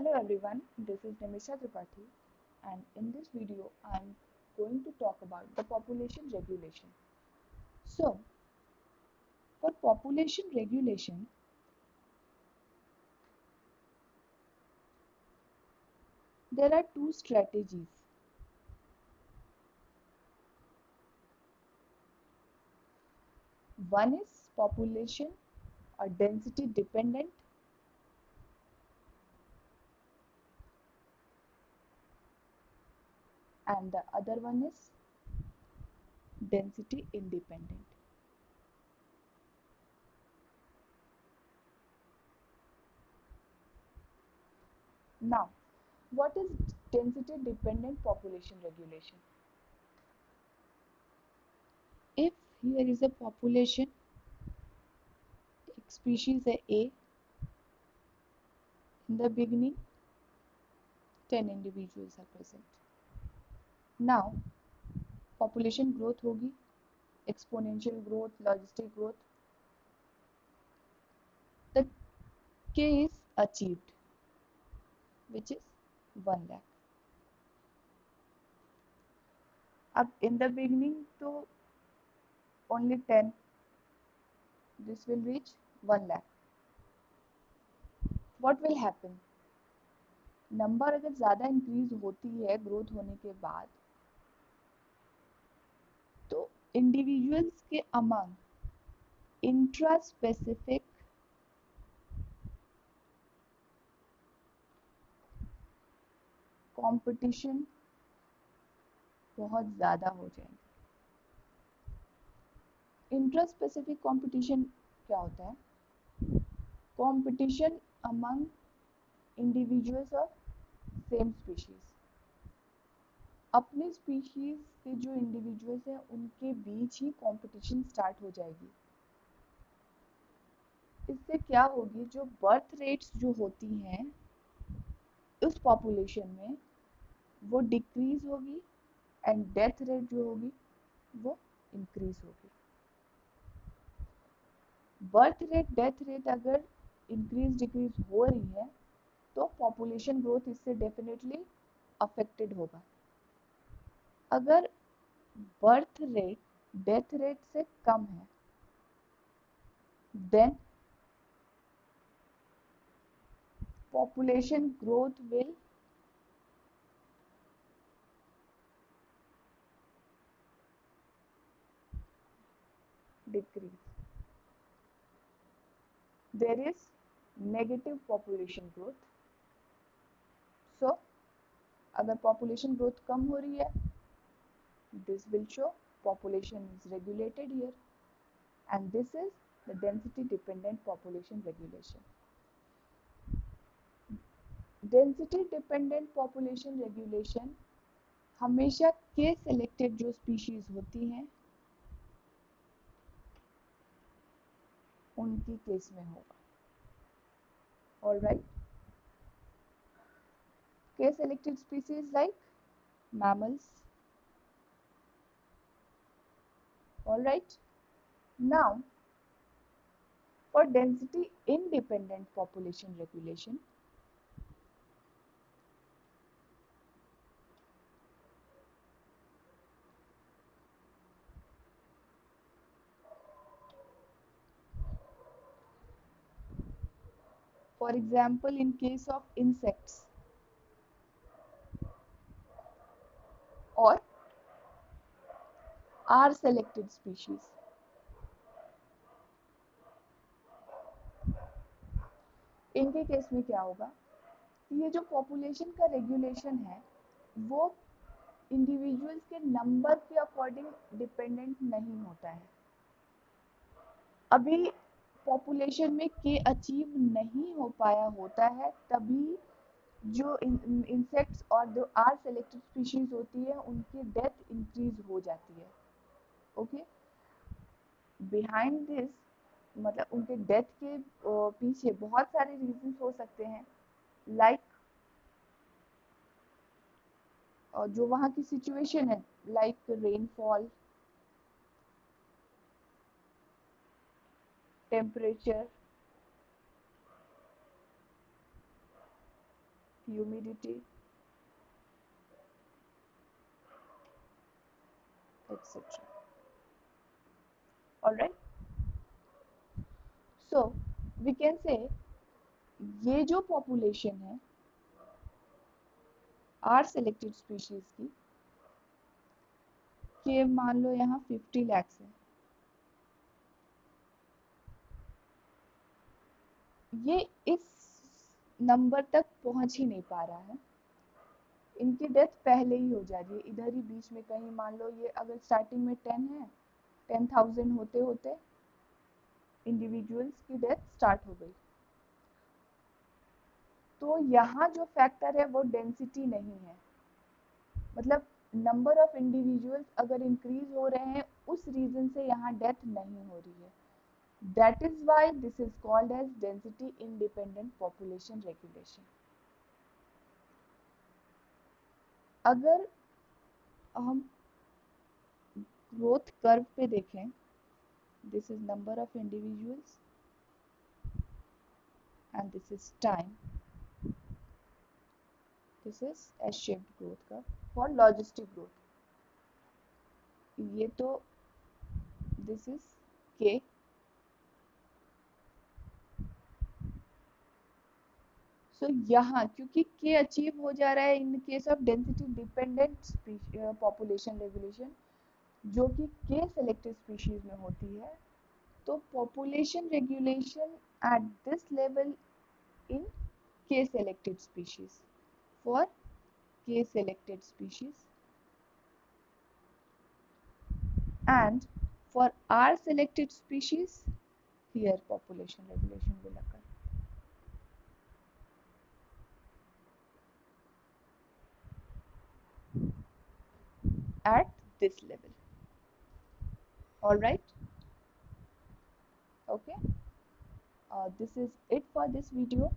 Hello everyone, this is Nimisha Tripathi, and in this video I am going to talk about the population regulation. So, for population regulation, there are two strategies. One is population or density dependent, and the other one is density independent. Now, what is density dependent population regulation? If here is a population, species A, in the beginning 10 individuals are present. Now population growth होगी, exponential growth, logistic growth, the K is achieved, which is 1 lakh. अब in the beginning तो only 10, this will reach 1 lakh. What will happen? Number अगर ज़्यादा increase होती है growth होने के बाद तो इंडिविजुअल्स के अमंग इंट्रा स्पेसिफिक कंपटीशन बहुत ज़्यादा हो जाएंगे. इंट्रा स्पेसिफिक कंपटीशन क्या होता है? Competition among individuals of same species. अपने स्पीशीज के जो इंडिविजुअल्स हैं उनके बीच ही कंपटीशन स्टार्ट हो जाएगी. इससे क्या होगी, जो बर्थ रेट्स जो होती हैं उस पॉपुलेशन में वो डिक्रीज होगी एंड डेथ रेट जो होगी वो इंक्रीज होगी. बर्थ रेट डेथ रेट अगर इंक्रीज डिक्रीज हो रही है तो पॉपुलेशन ग्रोथ इससे डेफिनेटली अफेक्टेड होगा. अगर बर्थ रेट डेथ रेट से कम है then population growth will decrease. There is negative population growth. So अगर population growth कम हो रही है, this will show population is regulated here, and this is the density dependent population regulation. Density dependent population regulation हमेशा के selected जो species होती हैं उनकी केस में होगा. Alright. K selected species like mammals. Alright. Now, for density independent population regulation, for example, in case of insects or R selected species, इनके case में क्या होगा कि ये जो पॉपुलेशन का रेगुलेशन है वो इंडिविजुअल्स के नंबर के अकॉर्डिंग डिपेंडेंट नहीं होता है. अभी पॉपुलेशन में के अचीव नहीं हो पाया होता है तभी जो इंसेक्ट्स और जो आर सेलेक्टेड स्पीशीज होती है उनकी डेथ इंक्रीज हो जाती है. ओके, बिहाइंड दिस मतलब उनके डेथ के पीछे बहुत सारे रीजंस हो सकते हैं, लाइक जो वहाँ की सिचुएशन है, like rainfall, temperature, humidity, etc. All right. So we can say ये जो population है आर सेलेक्टेड स्पीशीज की, कि मान लो यहाँ 50 lakhs है, ये इस नंबर तक पहुंच ही नहीं पा रहा है, इनकी डेथ पहले ही हो जा रही है इधर ही बीच में कहीं। मान लो ये अगर स्टार्टिंग में 10 है, 10,000 होते होते इंडिविजुअल्स की डेथ स्टार्ट हो गई। तो यहाँ जो फैक्टर है वो डेंसिटी नहीं है, मतलब नंबर ऑफ इंडिविजुअल्स अगर इंक्रीज हो रहे हैं उस रीजन से यहाँ डेथ नहीं हो रही है। That is why this is called as density independent population regulation. अगर हम ग्रोथ कर्व पे देखें, this is number of individuals and this is time. This is S-shaped growth curve for logistic growth. ये तो this is K. So यहाँ क्योंकि K achieve हो जा रहा है in case of density dependent population regulation, जो कि K सेलेक्टेड स्पीशीज में होती है, तो population regulation at this level in K selected species, for K selected species, and for R selected species here population regulation will occur at this level. All right, okay, this is it for this video.